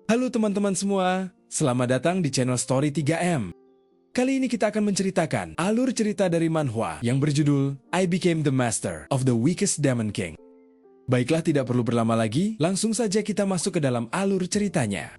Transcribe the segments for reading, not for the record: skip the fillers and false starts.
Halo teman-teman semua, selamat datang di channel Story 3M. Kali ini kita akan menceritakan alur cerita dari manhwa yang berjudul I Became the Master of the Weakest Demon King. Baiklah, tidak perlu berlama lagi, langsung saja kita masuk ke dalam alur ceritanya.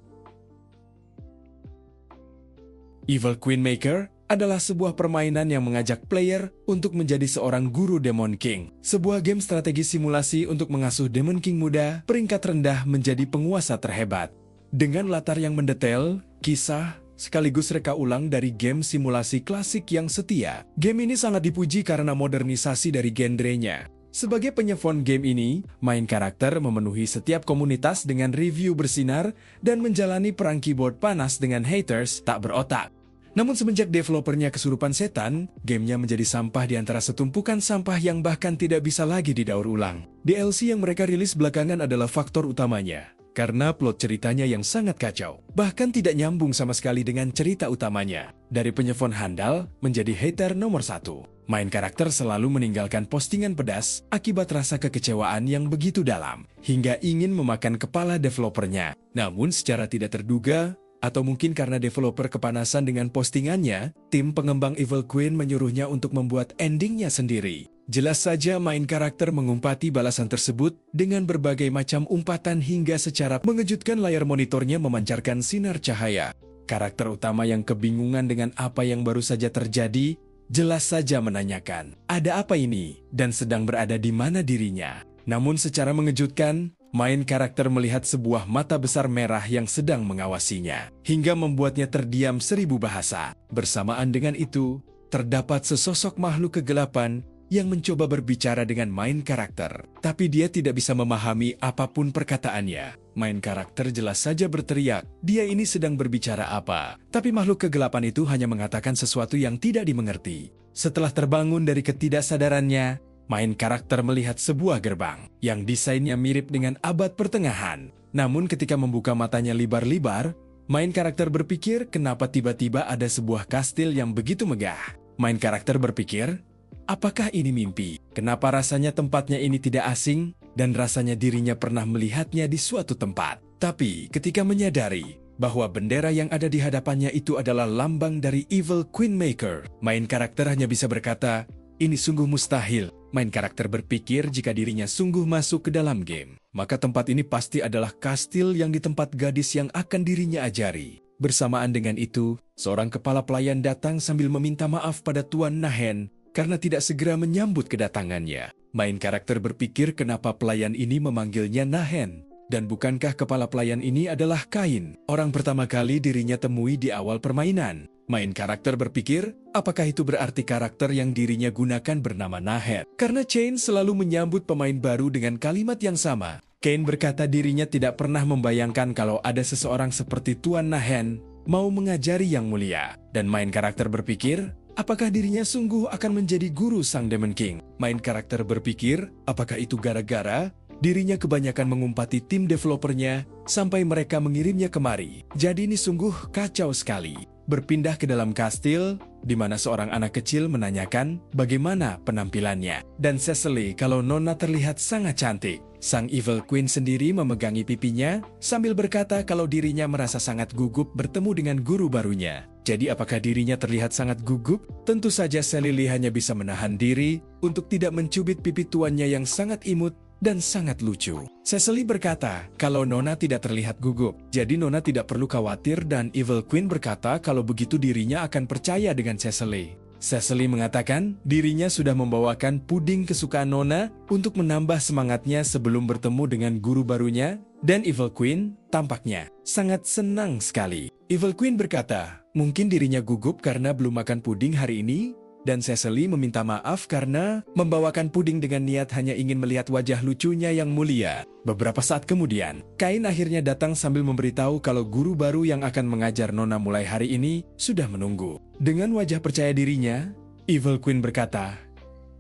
Evil Queen Maker adalah sebuah permainan yang mengajak player untuk menjadi seorang guru Demon King. Sebuah game strategi simulasi untuk mengasuh Demon King muda peringkat rendah menjadi penguasa terhebat. Dengan latar yang mendetail, kisah, sekaligus reka ulang dari game simulasi klasik yang setia. Game ini sangat dipuji karena modernisasi dari genrenya. Sebagai penyefon game ini, main karakter memenuhi setiap komunitas dengan review bersinar dan menjalani perang keyboard panas dengan haters tak berotak. Namun semenjak developernya kesurupan setan, gamenya menjadi sampah di antara setumpukan sampah yang bahkan tidak bisa lagi didaur ulang. DLC yang mereka rilis belakangan adalah faktor utamanya. Karena plot ceritanya yang sangat kacau, bahkan tidak nyambung sama sekali dengan cerita utamanya. Dari penyefon handal menjadi hater nomor 1. Main karakter selalu meninggalkan postingan pedas akibat rasa kekecewaan yang begitu dalam, hingga ingin memakan kepala developernya. Namun secara tidak terduga, atau mungkin karena developer kepanasan dengan postingannya, tim pengembang Evil Queen menyuruhnya untuk membuat endingnya sendiri. Jelas saja main karakter mengumpati balasan tersebut dengan berbagai macam umpatan hingga secara mengejutkan layar monitornya memancarkan sinar cahaya. Karakter utama yang kebingungan dengan apa yang baru saja terjadi, jelas saja menanyakan, ada apa ini? Dan sedang berada di mana dirinya? Namun secara mengejutkan, main karakter melihat sebuah mata besar merah yang sedang mengawasinya, hingga membuatnya terdiam 1000 bahasa. Bersamaan dengan itu, terdapat sesosok makhluk kegelapan yang mencoba berbicara dengan main karakter. Tapi dia tidak bisa memahami apapun perkataannya. Main karakter jelas saja berteriak, dia ini sedang berbicara apa? Tapi makhluk kegelapan itu hanya mengatakan sesuatu yang tidak dimengerti. Setelah terbangun dari ketidaksadarannya, main karakter melihat sebuah gerbang yang desainnya mirip dengan abad pertengahan. Namun ketika membuka matanya libar-libar, main karakter berpikir kenapa tiba-tiba ada sebuah kastil yang begitu megah. Main karakter berpikir, apakah ini mimpi? Kenapa rasanya tempatnya ini tidak asing? Dan rasanya dirinya pernah melihatnya di suatu tempat. Tapi ketika menyadari bahwa bendera yang ada di hadapannya itu adalah lambang dari Evil Queen Maker, main karakter hanya bisa berkata, ini sungguh mustahil. Main karakter berpikir jika dirinya sungguh masuk ke dalam game, maka tempat ini pasti adalah kastil yang di tempat gadis yang akan dirinya ajari. Bersamaan dengan itu, seorang kepala pelayan datang sambil meminta maaf pada Tuan Nahen karena tidak segera menyambut kedatangannya. Main karakter berpikir kenapa pelayan ini memanggilnya Nahen. Dan bukankah kepala pelayan ini adalah Kain, orang pertama kali dirinya temui di awal permainan? Main karakter berpikir, apakah itu berarti karakter yang dirinya gunakan bernama Nahen? Karena Chain selalu menyambut pemain baru dengan kalimat yang sama. Kain berkata dirinya tidak pernah membayangkan kalau ada seseorang seperti Tuan Nahen mau mengajari yang mulia. Dan main karakter berpikir, apakah dirinya sungguh akan menjadi guru sang Demon King? Main karakter berpikir, apakah itu gara-gara dirinya kebanyakan mengumpati tim developernya sampai mereka mengirimnya kemari. Jadi ini sungguh kacau sekali. Berpindah ke dalam kastil, di mana seorang anak kecil menanyakan bagaimana penampilannya. Dan Cecily kalau Nona terlihat sangat cantik. Sang Evil Queen sendiri memegangi pipinya sambil berkata kalau dirinya merasa sangat gugup bertemu dengan guru barunya. Jadi apakah dirinya terlihat sangat gugup? Tentu saja Cecily hanya bisa menahan diri untuk tidak mencubit pipi tuannya yang sangat imut dan sangat lucu. Cecily berkata kalau Nona tidak terlihat gugup, jadi Nona tidak perlu khawatir, dan Evil Queen berkata kalau begitu dirinya akan percaya dengan Cecily. Cecily mengatakan dirinya sudah membawakan puding kesukaan Nona untuk menambah semangatnya sebelum bertemu dengan guru barunya, dan Evil Queen tampaknya sangat senang sekali. Evil Queen berkata mungkin dirinya gugup karena belum makan puding hari ini, dan Cecily meminta maaf karena membawakan puding dengan niat hanya ingin melihat wajah lucunya yang mulia. Beberapa saat kemudian, Kain akhirnya datang sambil memberitahu kalau guru baru yang akan mengajar Nona mulai hari ini sudah menunggu. Dengan wajah percaya dirinya, Evil Queen berkata,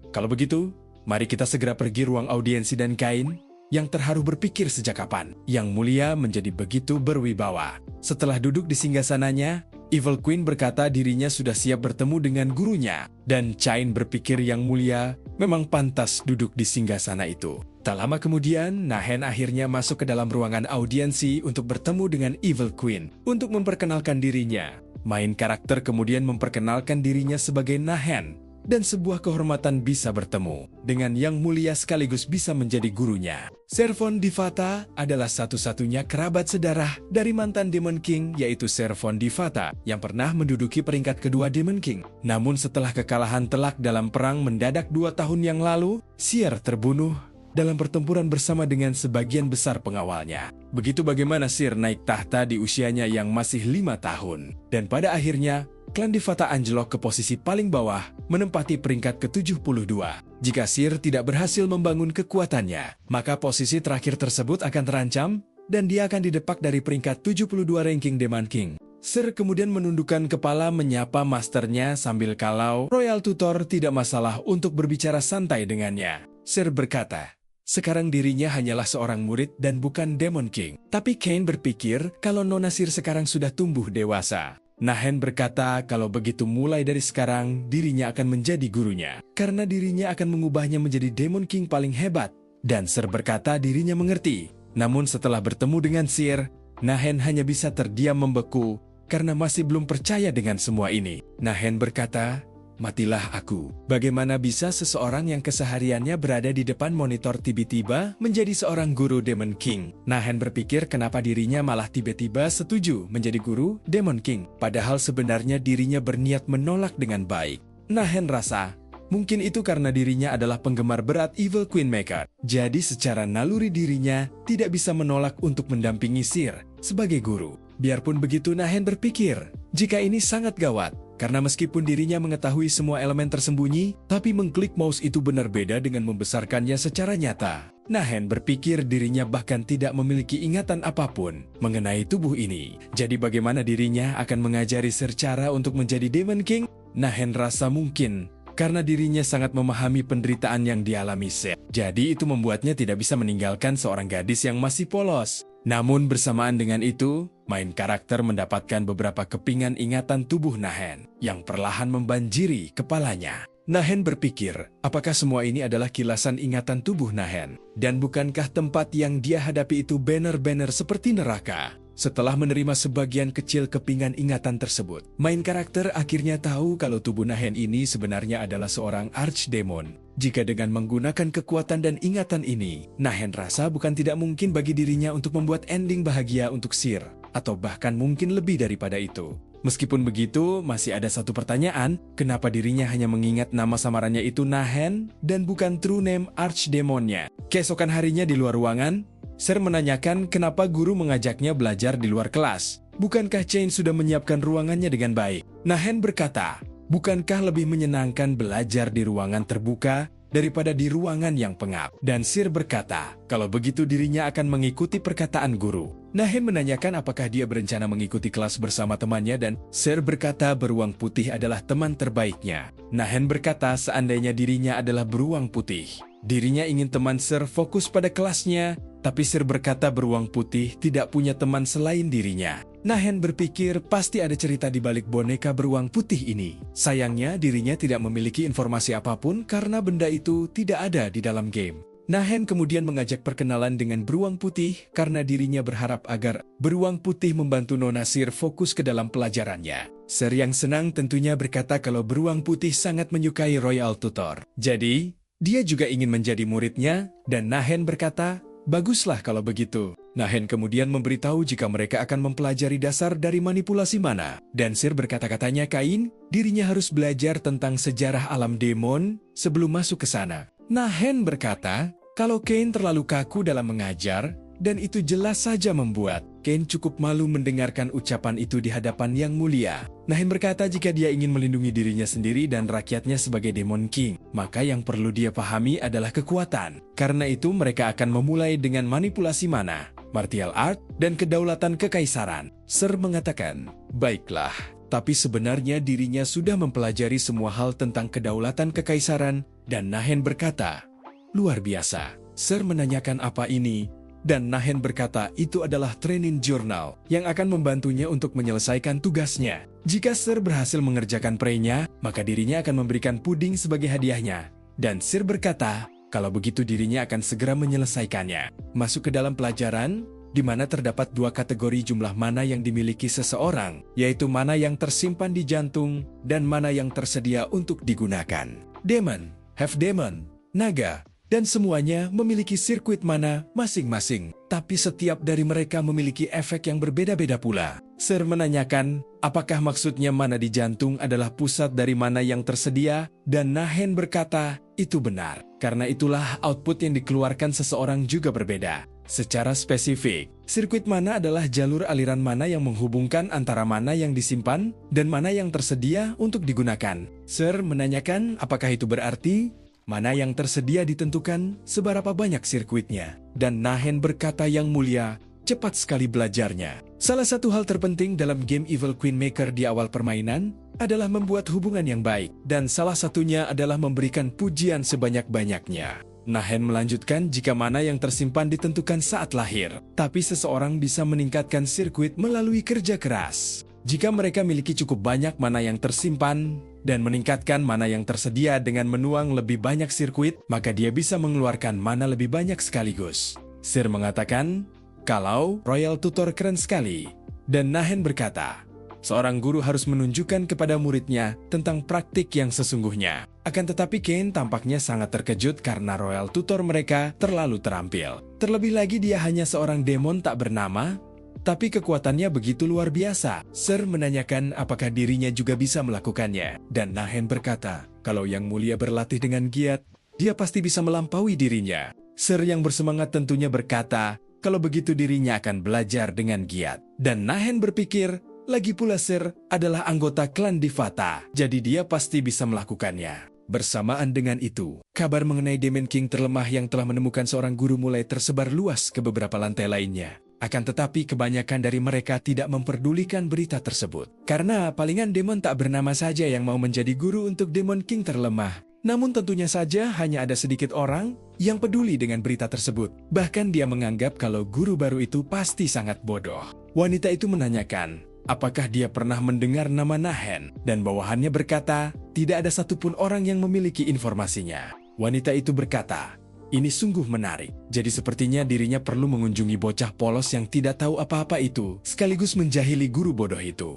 kalau begitu, mari kita segera pergi ruang audiensi. Dan Kain yang terharu berpikir sejak kapan Yang Mulia menjadi begitu berwibawa. Setelah duduk di singgasananya, Evil Queen berkata dirinya sudah siap bertemu dengan gurunya, dan Chain berpikir Yang Mulia memang pantas duduk di singgasana itu. Tak lama kemudian, Nahen akhirnya masuk ke dalam ruangan audiensi untuk bertemu dengan Evil Queen untuk memperkenalkan dirinya. Main karakter kemudian memperkenalkan dirinya sebagai Nahen, dan sebuah kehormatan bisa bertemu dengan yang mulia sekaligus bisa menjadi gurunya. Servon Divata adalah satu-satunya kerabat sedarah dari mantan Demon King, yaitu Servon Divata yang pernah menduduki peringkat kedua Demon King. Namun setelah kekalahan telak dalam perang mendadak 2 tahun yang lalu, Seer terbunuh dalam pertempuran bersama dengan sebagian besar pengawalnya. Begitu bagaimana Seer naik tahta di usianya yang masih 5 tahun. Dan pada akhirnya, klan Divata anjlok ke posisi paling bawah, menempati peringkat ke-72. Jika Seer tidak berhasil membangun kekuatannya, maka posisi terakhir tersebut akan terancam, dan dia akan didepak dari peringkat 72 ranking Demon King. Seer kemudian menundukkan kepala menyapa masternya sambil kalau Royal Tutor tidak masalah untuk berbicara santai dengannya. Seer berkata, sekarang dirinya hanyalah seorang murid dan bukan Demon King. Tapi Kain berpikir kalau Nona Seer sekarang sudah tumbuh dewasa. Nahen berkata kalau begitu mulai dari sekarang dirinya akan menjadi gurunya. Karena dirinya akan mengubahnya menjadi Demon King paling hebat. Dan Seer berkata dirinya mengerti. Namun setelah bertemu dengan Seer, Nahen hanya bisa terdiam membeku karena masih belum percaya dengan semua ini. Nahen berkata, matilah aku. Bagaimana bisa seseorang yang kesehariannya berada di depan monitor tiba-tiba menjadi seorang guru Demon King? Nahen berpikir kenapa dirinya malah tiba-tiba setuju menjadi guru Demon King. Padahal sebenarnya dirinya berniat menolak dengan baik. Nahen rasa, mungkin itu karena dirinya adalah penggemar berat Evil Queen Maker. Jadi secara naluri dirinya tidak bisa menolak untuk mendampingi Seer sebagai guru. Biarpun begitu Nahen berpikir, jika ini sangat gawat. Karena meskipun dirinya mengetahui semua elemen tersembunyi, tapi mengklik mouse itu benar beda dengan membesarkannya secara nyata. Nahen berpikir dirinya bahkan tidak memiliki ingatan apapun mengenai tubuh ini. Jadi bagaimana dirinya akan mengajari Seer cara untuk menjadi Demon King? Nahen rasa mungkin karena dirinya sangat memahami penderitaan yang dialami Seer. Jadi itu membuatnya tidak bisa meninggalkan seorang gadis yang masih polos. Namun bersamaan dengan itu, main karakter mendapatkan beberapa kepingan ingatan tubuh Nahen yang perlahan membanjiri kepalanya. Nahen berpikir, apakah semua ini adalah kilasan ingatan tubuh Nahen? Dan bukankah tempat yang dia hadapi itu banner-banner seperti neraka? Setelah menerima sebagian kecil kepingan ingatan tersebut, main karakter akhirnya tahu kalau tubuh Nahen ini sebenarnya adalah seorang archdemon. Jika dengan menggunakan kekuatan dan ingatan ini, Nahen rasa bukan tidak mungkin bagi dirinya untuk membuat ending bahagia untuk Seer, atau bahkan mungkin lebih daripada itu. Meskipun begitu, masih ada satu pertanyaan, kenapa dirinya hanya mengingat nama samarannya itu Nahen dan bukan true name archdemonnya. Keesokan harinya di luar ruangan, Seer menanyakan kenapa guru mengajaknya belajar di luar kelas. Bukankah Chain sudah menyiapkan ruangannya dengan baik? Nahen berkata, bukankah lebih menyenangkan belajar di ruangan terbuka daripada di ruangan yang pengap? Dan Seer berkata, kalau begitu dirinya akan mengikuti perkataan guru. Nahen menanyakan apakah dia berencana mengikuti kelas bersama temannya dan Seer berkata beruang putih adalah teman terbaiknya. Nahen berkata seandainya dirinya adalah beruang putih, dirinya ingin teman Seer fokus pada kelasnya, tapi Seer berkata beruang putih tidak punya teman selain dirinya. Nahen berpikir pasti ada cerita di balik boneka beruang putih ini. Sayangnya dirinya tidak memiliki informasi apapun karena benda itu tidak ada di dalam game. Nahen kemudian mengajak perkenalan dengan beruang putih karena dirinya berharap agar beruang putih membantu Nona Seer fokus ke dalam pelajarannya. Seer yang senang tentunya berkata kalau beruang putih sangat menyukai Royal Tutor. Jadi, dia juga ingin menjadi muridnya dan Nahen berkata, baguslah kalau begitu. Nahen kemudian memberitahu jika mereka akan mempelajari dasar dari manipulasi mana. Dan Seer berkata-katanya Kain, dirinya harus belajar tentang sejarah alam demon sebelum masuk ke sana. Nahen berkata, kalau Kain terlalu kaku dalam mengajar, dan itu jelas saja membuat Kain cukup malu mendengarkan ucapan itu di hadapan yang mulia. Nahen berkata jika dia ingin melindungi dirinya sendiri dan rakyatnya sebagai Demon King, maka yang perlu dia pahami adalah kekuatan. Karena itu mereka akan memulai dengan manipulasi mana, martial art, dan kedaulatan kekaisaran. Seer mengatakan, baiklah, tapi sebenarnya dirinya sudah mempelajari semua hal tentang kedaulatan kekaisaran, dan Nahen berkata, luar biasa. Seer menanyakan apa ini, dan Nahen berkata itu adalah training journal yang akan membantunya untuk menyelesaikan tugasnya. Jika Seer berhasil mengerjakan prenya, maka dirinya akan memberikan puding sebagai hadiahnya. Dan Seer berkata, Kalau begitu dirinya akan segera menyelesaikannya. Masuk ke dalam pelajaran, di mana terdapat dua kategori jumlah mana yang dimiliki seseorang, yaitu mana yang tersimpan di jantung dan mana yang tersedia untuk digunakan. Demon, half demon, naga, dan semuanya memiliki sirkuit mana masing-masing. Tapi setiap dari mereka memiliki efek yang berbeda-beda pula. Sir menanyakan, apakah maksudnya mana di jantung adalah pusat dari mana yang tersedia? Dan Nahen berkata, itu benar. Karena itulah output yang dikeluarkan seseorang juga berbeda. Secara spesifik, sirkuit mana adalah jalur aliran mana yang menghubungkan antara mana yang disimpan dan mana yang tersedia untuk digunakan. Sir menanyakan, apakah itu berarti mana yang tersedia ditentukan seberapa banyak sirkuitnya. Dan Nahen berkata, yang mulia, cepat sekali belajarnya. Salah satu hal terpenting dalam game Evil Queen Maker di awal permainan adalah membuat hubungan yang baik. Dan salah satunya adalah memberikan pujian sebanyak-banyaknya. Nahen melanjutkan, jika mana yang tersimpan ditentukan saat lahir, tapi seseorang bisa meningkatkan sirkuit melalui kerja keras. Jika mereka miliki cukup banyak mana yang tersimpan dan meningkatkan mana yang tersedia dengan menuang lebih banyak sirkuit, maka dia bisa mengeluarkan mana lebih banyak sekaligus. Sir mengatakan, kalau Royal Tutor keren sekali. Dan Nahen berkata, seorang guru harus menunjukkan kepada muridnya tentang praktik yang sesungguhnya. Akan tetapi Kane tampaknya sangat terkejut karena Royal Tutor mereka terlalu terampil. Terlebih lagi dia hanya seorang demon tak bernama, tapi kekuatannya begitu luar biasa. Sir menanyakan apakah dirinya juga bisa melakukannya. Dan Nahen berkata, kalau Yang Mulia berlatih dengan giat, dia pasti bisa melampaui dirinya. Sir yang bersemangat tentunya berkata, kalau begitu dirinya akan belajar dengan giat. Dan Nahen berpikir, lagi pula Sir adalah anggota klan Difata, jadi dia pasti bisa melakukannya. Bersamaan dengan itu, kabar mengenai Demon King terlemah yang telah menemukan seorang guru mulai tersebar luas ke beberapa lantai lainnya. Akan tetapi kebanyakan dari mereka tidak memperdulikan berita tersebut. Karena palingan demon tak bernama saja yang mau menjadi guru untuk Demon King terlemah. Namun tentunya saja hanya ada sedikit orang yang peduli dengan berita tersebut. Bahkan dia menganggap kalau guru baru itu pasti sangat bodoh. Wanita itu menanyakan, apakah dia pernah mendengar nama Nahen? Dan bawahannya berkata, tidak ada satupun orang yang memiliki informasinya. Wanita itu berkata, ini sungguh menarik. Jadi sepertinya dirinya perlu mengunjungi bocah polos yang tidak tahu apa-apa itu, sekaligus menjahili guru bodoh itu.